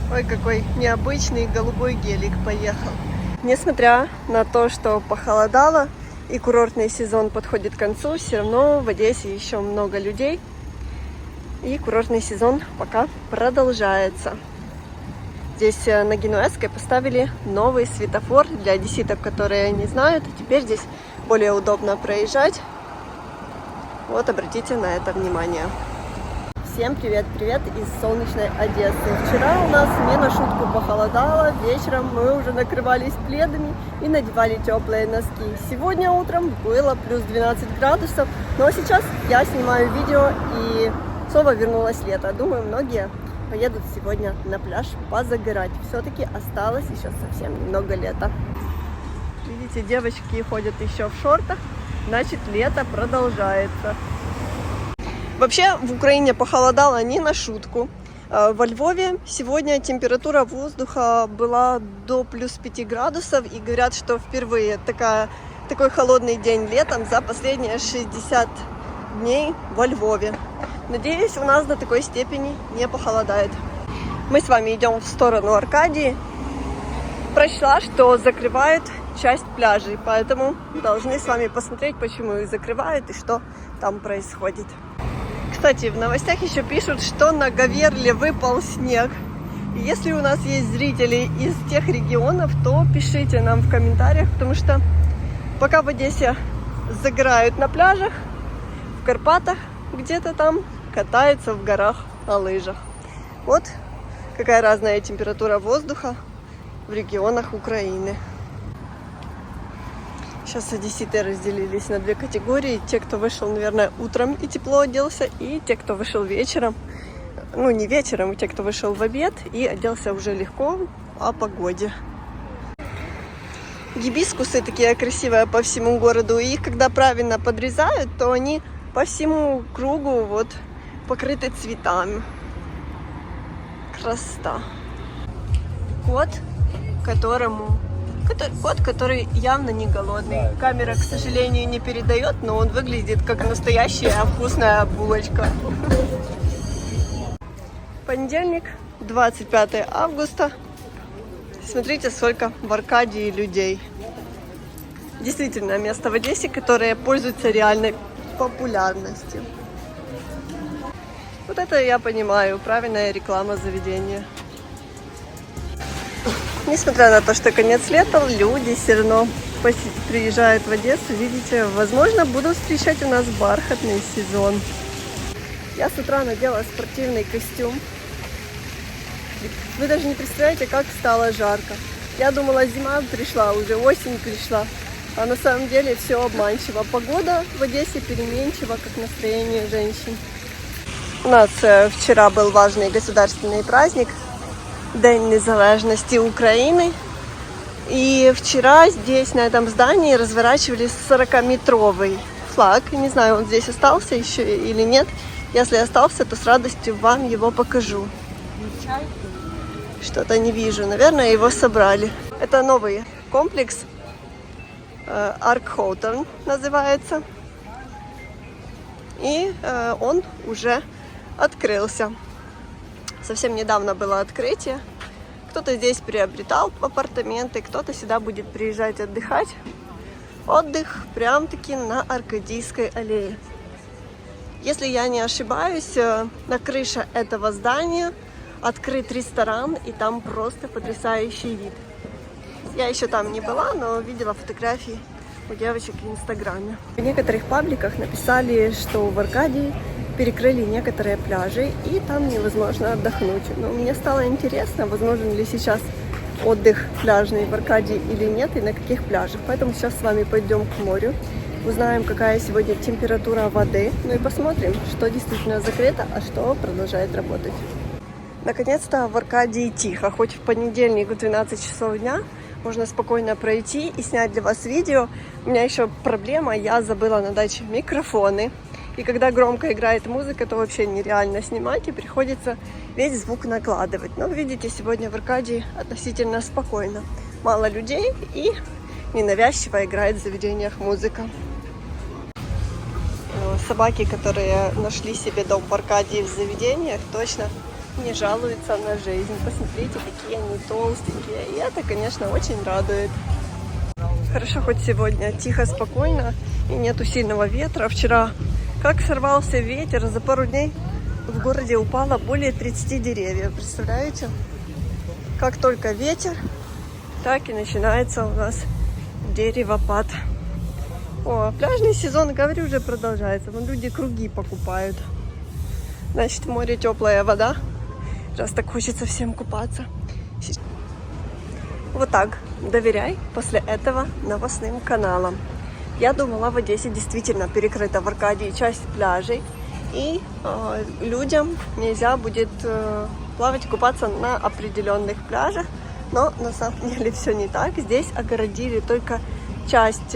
Ой, какой необычный голубой гелик поехал. Несмотря на то, что похолодало и курортный сезон подходит к концу, все равно в Одессе еще много людей. И курортный сезон пока продолжается. Здесь на Генуэзской поставили новый светофор для одесситов, которые не знают. Теперь здесь более удобно проезжать. Вот, обратите на это внимание. Всем привет-привет из солнечной Одессы. Вчера у нас не на шутку похолодало. Вечером мы уже накрывались пледами и надевали теплые носки. Сегодня утром было плюс 12 градусов. Но сейчас я снимаю видео и снова вернулось лето. Думаю, многие поедут сегодня на пляж позагорать. Все-таки осталось еще совсем немного лета. Видите, девочки ходят еще в шортах. Значит, лето продолжается. Вообще в Украине похолодало не на шутку. Во Львове сегодня температура воздуха была до плюс 5 градусов. И говорят, что впервые такой холодный день летом за последние 60 дней во Львове. Надеюсь, у нас до такой степени не похолодает. Мы с вами идем в сторону Аркадии. Прочла, что закрывают часть пляжей, поэтому должны с вами посмотреть, почему их закрывают и что там происходит. Кстати, в новостях еще пишут, что на Говерле выпал снег. И если у нас есть зрители из тех регионов, то пишите нам в комментариях, потому что пока в Одессе загорают на пляжах, в Карпатах где-то там катаются в горах на лыжах. Вот какая разная температура воздуха в регионах Украины. Сейчас одесситы разделились на две категории. Те, кто вышел, наверное, утром и тепло оделся, и те, кто вышел вечером. Ну, не вечером, те, кто вышел в обед и оделся уже легко о погоде. Гибискусы такие красивые по всему городу. И их, когда правильно подрезают, то они по всему кругу вот покрыты цветами. Красота. Кот, который явно не голодный. Камера, к сожалению, не передает, но он выглядит как настоящая вкусная булочка. Понедельник, 25 августа. Смотрите, сколько в Аркадии людей. Действительно, место в Одессе, которое пользуется реальной популярностью. Вот это я понимаю, правильная реклама заведения. Несмотря на то, что конец лета, люди все равно приезжают в Одессу. Видите, возможно, будут встречать у нас бархатный сезон. Я с утра надела спортивный костюм. Вы даже не представляете, как стало жарко. Я думала, зима пришла, уже осень пришла. А на самом деле все обманчиво. Погода в Одессе переменчива, как настроение женщин. У нас вчера был важный государственный праздник. День незалежности Украины. И вчера здесь, на этом здании, разворачивали 40-метровый флаг. Не знаю, он здесь остался еще или нет. Если остался, то с радостью вам его покажу. Что-то не вижу. Наверное, его собрали. Это новый комплекс. Арк-Хоуторн называется. И он уже открылся. Совсем недавно было открытие. Кто-то здесь приобретал апартаменты, кто-то сюда будет приезжать отдыхать. Отдых прям-таки на Аркадийской аллее. Если я не ошибаюсь, на крыше этого здания открыт ресторан, и там просто потрясающий вид. Я еще там не была, но видела фотографии у девочек в Инстаграме. В некоторых пабликах написали, что в Аркадии перекрыли некоторые пляжи, и там невозможно отдохнуть. Но мне стало интересно, возможен ли сейчас отдых пляжный в Аркадии или нет, и на каких пляжах. Поэтому сейчас с вами пойдем к морю, узнаем, какая сегодня температура воды, ну и посмотрим, что действительно закрыто, а что продолжает работать. Наконец-то в Аркадии тихо, хоть в понедельник в 12 часов дня можно спокойно пройти и снять для вас видео. У меня еще проблема, я забыла на даче микрофоны. И когда громко играет музыка, то вообще нереально снимать, и приходится весь звук накладывать. Но видите, сегодня в Аркадии относительно спокойно. Мало людей и ненавязчиво играет в заведениях музыка. Собаки, которые нашли себе дом в Аркадии в заведениях, точно не жалуются на жизнь. Посмотрите, какие они толстенькие. И это, конечно, очень радует. Хорошо, хоть сегодня тихо, спокойно и нету сильного ветра. Вчера как сорвался ветер, за пару дней в городе упало более 30 деревьев. Представляете? Как только ветер, так и начинается у нас деревопад. О, пляжный сезон, говорю, уже продолжается. Вон люди круги покупают. Значит, в море теплая вода. Раз так хочется всем купаться. Вот так. Доверяй после этого новостным каналам. Я думала, в Одессе действительно перекрыта в Аркадии часть пляжей. И людям нельзя будет плавать, купаться на определенных пляжах. Но на самом деле все не так. Здесь огородили только часть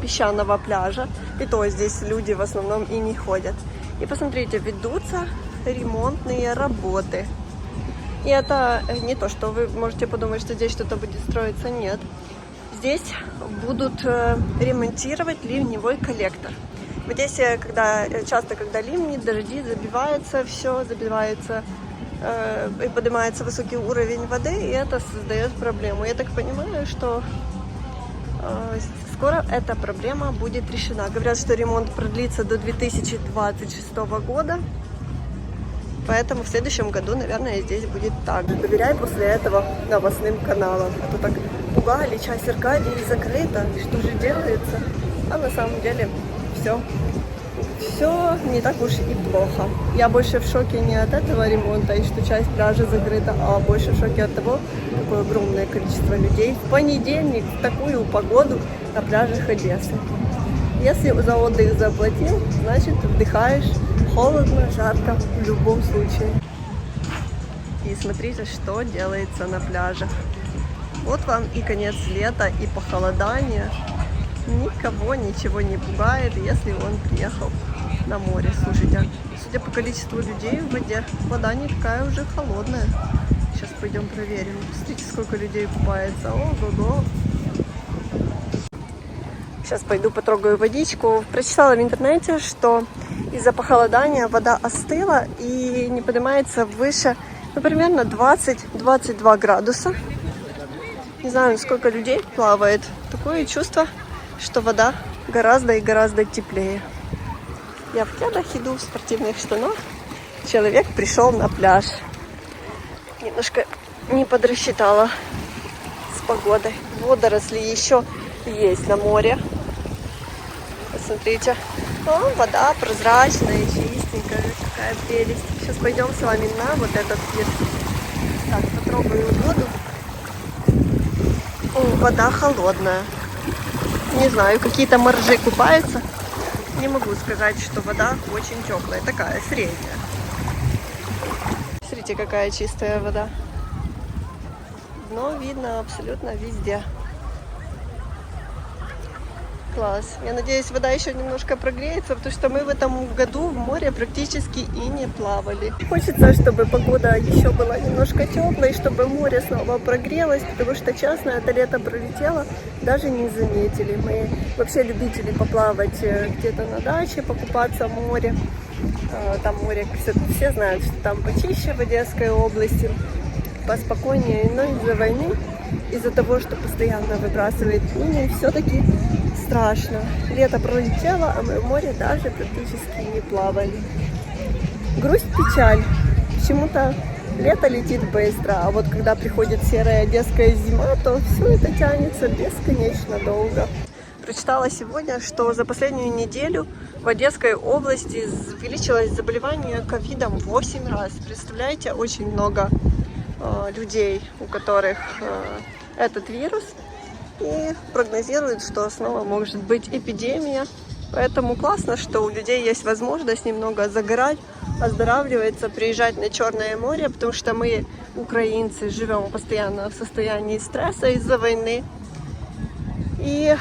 песчаного пляжа. И то здесь люди в основном и не ходят. И посмотрите, ведутся ремонтные работы. И это не то, что вы можете подумать, что здесь что-то будет строиться. Нет. Здесь будут ремонтировать ливневой коллектор. В Одессе, часто, когда ливни, дожди, забивается все, и поднимается высокий уровень воды, и это создает проблему. Я так понимаю, что скоро эта проблема будет решена. Говорят, что ремонт продлится до 2026 года. Поэтому в следующем году, наверное, здесь будет так. Доверяй после этого новостным каналам. А то так пугали, часть Аркадии закрыта, что же делается. А на самом деле все не так уж и плохо. Я больше в шоке не от этого ремонта и что часть пляжа закрыта, а больше в шоке от того, какое огромное количество людей в понедельник в такую погоду на пляжах Одессы. Если за отдых заплатил, значит вдыхаешь. Холодно, жарко в любом случае. И смотрите, что делается на пляжах. Вот вам и конец лета, и похолодание. Никого ничего не пугает, если он приехал на море. Слушайте, судя по количеству людей в воде, вода не такая уже холодная. Сейчас пойдем проверим. Смотрите, сколько людей купается. Ого-го. Сейчас пойду потрогаю водичку. Прочитала в интернете, что из-за похолодания вода остыла и не поднимается выше, примерно 20-22 градуса. Не знаю, сколько людей плавает. Такое чувство, что вода гораздо и гораздо теплее. Я в кедах иду, в спортивных штанах. Человек пришел на пляж. Немножко не подрасчитала с погодой. Водоросли еще есть на море. Посмотрите. О, вода прозрачная, чистенькая. Какая прелесть. Сейчас пойдем с вами на вот этот пирс. Так, потрогаю воду. О, вода холодная. Не знаю, какие-то моржи купаются. Не могу сказать, что вода очень теплая. Такая, средняя. Смотрите, какая чистая вода. Дно видно абсолютно везде. Класс. Я надеюсь, вода еще немножко прогреется, потому что мы в этом году в море практически и не плавали. Хочется, чтобы погода еще была немножко теплой, чтобы море снова прогрелось, потому что, честно, это лето пролетело, даже не заметили. Мы вообще любители поплавать где-то на даче, покупаться в море. Там море, все знают, что там почище в Одесской области, поспокойнее, но из-за войны, из-за того, что постоянно выбрасывает мины, все-таки страшно. Лето пролетело, а мы в море даже практически не плавали. Грусть, печаль. Почему-то лето летит быстро, а вот когда приходит серая одесская зима, то все это тянется бесконечно долго. Прочитала сегодня, что за последнюю неделю в Одесской области увеличилось заболевание ковидом в 8 раз. Представляете, очень много людей, у которых этот вирус. И прогнозируют, что снова может быть эпидемия. Поэтому классно, что у людей есть возможность немного загорать, оздоравливаться, приезжать на Черное море, потому что мы, украинцы, живем постоянно в состоянии стресса из-за войны. И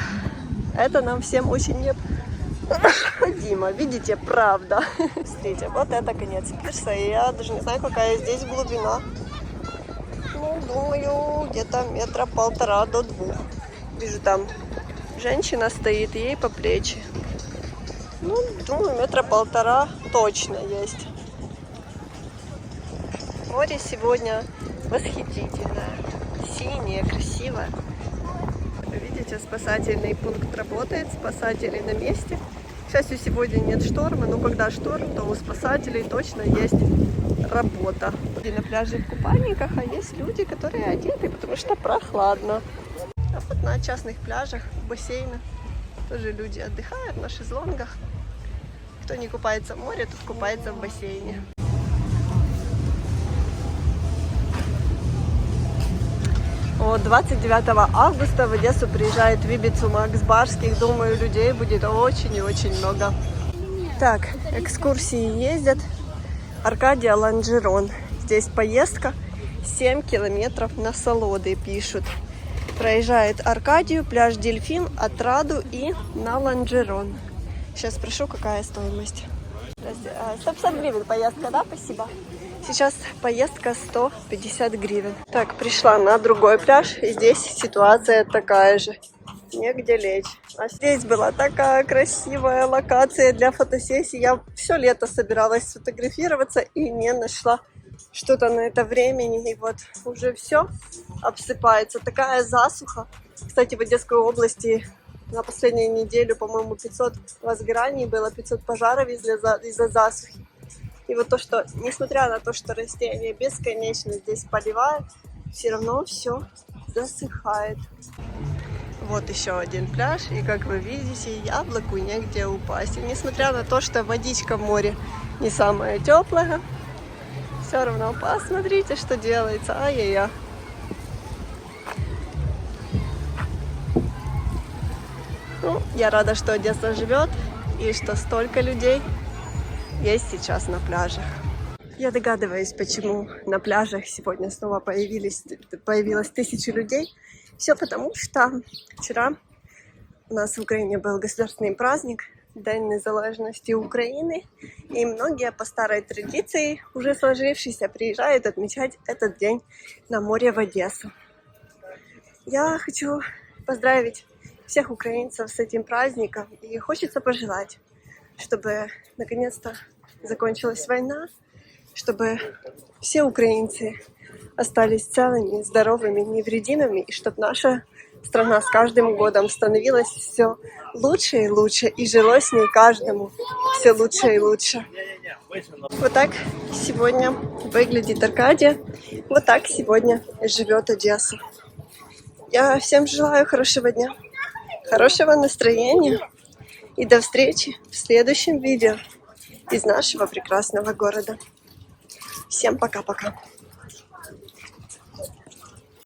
это нам всем очень необходимо. Видите, правда. Смотрите, вот это конец пирса. И я даже не знаю, какая здесь глубина. Ну, думаю, где-то 1,5 до 2 метра. Вижу, там женщина стоит, ей по плечи. Ну, думаю, 1,5 метра точно есть. Море сегодня восхитительное, синее, красивое. Видите, спасательный пункт работает, спасатели на месте. К счастью, сегодня нет шторма, но когда шторм, то у спасателей точно есть работа. И на пляже в купальниках, а есть люди, которые одеты, потому что прохладно. А вот на частных пляжах, бассейнах тоже люди отдыхают на шезлонгах. Кто не купается в море, тот купается в бассейне. Вот 29 августа в Одессу приезжает в Ибицу Макс Барских. Думаю, людей будет очень и очень много. Так, экскурсии ездят. Аркадия Лонжерон. Здесь поездка 7 километров на Солоды, пишут. Проезжает Аркадию, пляж Дельфин, Отраду и на Лонжерон. Сейчас спрошу, какая стоимость. 150 гривен поездка, да? Спасибо. Сейчас поездка 150 гривен. Так, пришла на другой пляж, и здесь ситуация такая же. Негде лечь. А здесь была такая красивая локация для фотосессии. Я все лето собиралась сфотографироваться и не нашла что-то на это времени. И вот уже все обсыпается. Такая засуха. Кстати, в Одесской области на последнюю неделю, по-моему, 500 возгораний было, 500 пожаров из-за засухи. И вот то, что, несмотря на то, что растения бесконечно здесь поливают, все равно все засыхает. Вот еще один пляж, и как вы видите, яблоку негде упасть. И несмотря на то, что водичка в море не самая теплая, все равно посмотрите, что делается. Ай-яй-яй. Ну, я рада, что Одесса живет и что столько людей есть сейчас на пляжах. Я догадываюсь, почему на пляжах сегодня снова появилось 1000 людей. Все потому, что вчера у нас в Украине был государственный праздник, День незалежности Украины, и многие по старой традиции, уже сложившейся, приезжают отмечать этот день на море в Одессу. Я хочу поздравить всех украинцев с этим праздником, и хочется пожелать, чтобы наконец-то закончилась война, чтобы все украинцы остались целыми, здоровыми, невредимыми, и чтобы наша страна с каждым годом становилась все лучше и лучше, и жилось с ней каждому все лучше и лучше. Вот так сегодня выглядит Аркадия, вот так сегодня живет Одесса. Я всем желаю хорошего дня, хорошего настроения, и до встречи в следующем видео из нашего прекрасного города. Всем пока-пока.